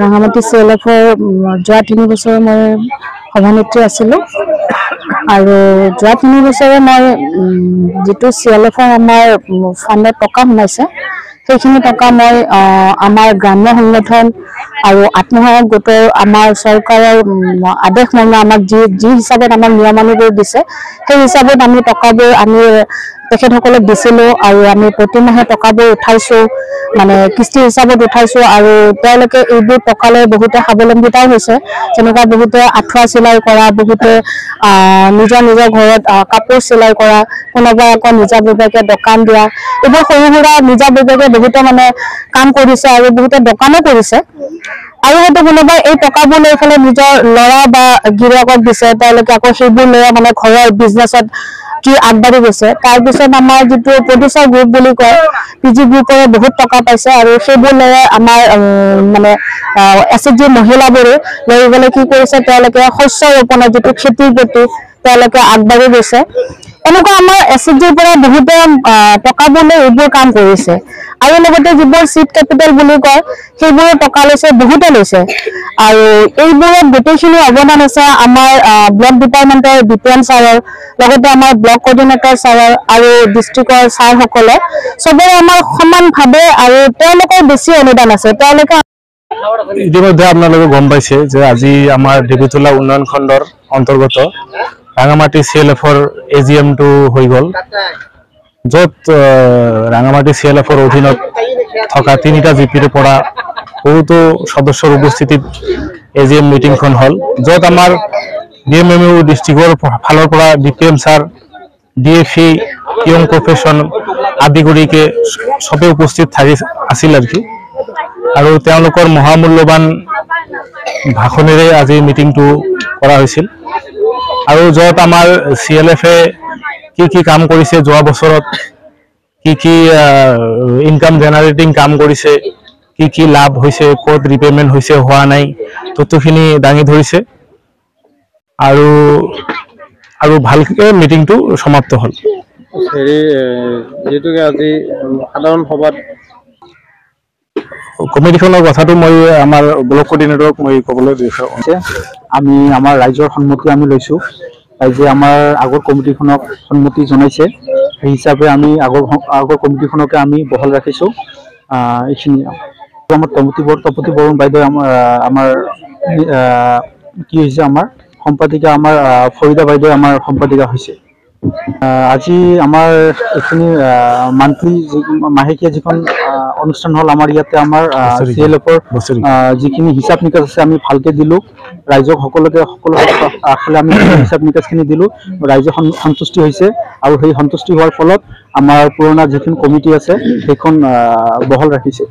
ৰাঙামাটি CLF-ৰ যোৱা 3 বছৰ মই সভানেত্ৰী আছিলোঁ আৰু যোৱা 3 বছৰে মই যেটো CLF-ৰ আমাৰ ফাণ্ডত টকা সোমাইছে সেইখিনি টকা মই আমাৰ গ্ৰাম্য সংগঠন আৰু আত্মসহায়ক গোটৰ আমাৰ চৰকাৰৰ আদেশ মৰ্মে আমাক যি হিচাপত আমাৰ নিয়মানুৱৰ্তিতা দিছে সেই হিচাপত আমি টকাবোৰ আমি তেখেতসকলক দিছিলোঁ আৰু আমি প্ৰতিমাহে টকাবোৰ উঠাইছো মানে কিস্তি হিচাপত উঠাইছো আৰু তেওঁলোকে এইবোৰ টকালৈ বহুতে স্বাৱলম্বিতাও হৈছে যেনেকুৱা বহুতে আঠুৱা চিলাই কৰা বহুতে নিজৰ ঘৰত কাপোৰ চিলাই কৰা কোনোবা আকৌ নিজাববীয়াকৈ দোকান দিয়া এইবোৰ সৰু সুৰা নিজাববীয়াকৈ বহুতে মানে কাম কৰিছে আৰু বহুতে দোকানো কৰিছে আৰু হয়তো কোনোবাই এই টকাবোৰ লৈ ফেলে নিজৰ ল'ৰা বা গিৰিয়েকক দিছে তেওঁলোকে আকৌ সেইবোৰ লৈ মানে ঘৰৰ বিজনেছত কি আগবাঢ়ি গৈছে তাৰপিছত আমাৰ যেটো প্ৰডিউচাৰ গ্ৰুপ বুলি কয় PG গ্ৰুপৰে বহুত টকা পাইছে আৰু সেইবোৰ লৈ আমাৰ মানে SHG মহিলাবোৰে লৈ গলে কি কৰিছে তেওঁলোকে শস্য ৰোপণৰ যেটো খেতিৰ প্ৰতি তেওঁলোকে আগবাঢ়ি গৈছে এনেকুৱা আমাৰ SHGৰ পৰা বহুতে টকাবোৰ লৈ এইবোৰ কাম কৰিছে আৰু লগতে যিবোৰ সিড কেপিটেল বুলি কয় সেইবোৰ টকা লৈছে বহুতে লৈছে আৰু এইবোৰত গোটেইখিনি অৱদান আছে আমাৰ ব্লক ডিপাৰ্টমেন্টৰ ডিপেন ছাৰৰ লগতে আমাৰ ব্লক কোঅৰ্ডিনেটৰ ছাৰৰ আৰু ডিস্ট্ৰিক্টৰ ছাৰসকলে সবৰে আমাৰ সমানভাৱে আৰু তেওঁলোকৰ বেছি অনুদান আছে তেওঁলোকে ইতিমধ্যে আপোনালোকে গম পাইছে যে আজি আমাৰ দেৱীতোলা উন্নয়ন খণ্ডৰ অন্তৰ্গত ৰাঙামাটি CLF-ৰ AGM-টো হৈ গ'ল য'ত ৰাঙামাটি CLF-ৰ অধীনত থকা 3টা জিপিৰ পৰা বহুতো সদস্যৰ উপস্থিতিত AGM মিটিংখন হ'ল য'ত আমাৰ DMMU ডিস্ট্ৰিক্টৰ ফালৰ পৰা DPM sir DFE young profession আদি কৰিকে সবে উপস্থিত আছিল আৰু তেওঁলোকৰ মহামূল্যবান ভাষণেৰে আজি মিটিংটো কৰা হৈছিল আৰু য'ত আমাৰ CLF-এ কি কাম কৰিছে যোৱা বছৰত কি ইনকাম জেনাৰেটিং কাম কৰিছে কি লাভ হৈছে ক'ত ৰিপেমেন্ট হৈছে হোৱা নাই ততখিনি দাঙি ধৰিছে আৰু ভালকে মিটিংটো সমাপ্ত হ'ল যেটোকে আজি সাধাৰণ সভাত কমিটিখনৰ কথাটো মই আমাৰ ব্লক কোঅৰ্ডিনেটৰক মই ক'বলৈ বিচাৰিছো আমি আমাৰ ৰাইজৰ সন্মতি আমি লৈছো ৰাইজে আমাৰ আগৰ কমিটিখনক সন্মতি জনাইছে সেই হিচাপে আমি আগৰ কমিটিখনকে আমি বহাল ৰাখিছো এইখিনি আমাৰ তপতি বৰুণ বাইদেউ আমাৰ কি হৈছে আমাৰ সম্পাদিকা আমাৰ ফৰিদা বাইদেউ আমাৰ সম্পাদিকা হৈছে আজি আমাৰ এখিনি মান্থলি মাহেকীয়া যিখন অনুষ্ঠান হল আমাৰ ইয়াতে আমাৰ CLF-ৰ যিখিনি হিচাপ নিকাচ আছে আমি ভালকে দিলো ৰাইজক সকলো আখলে আমি হিচাপ নিকাচখিনি দিলো ৰাইজ সন্তুষ্টি হৈছে আৰু সেই সন্তুষ্টি হোৱাৰ ফলত আমাৰ পুৰণা যিখন কমিটি আছে সেইখন বহাল ৰাখিছে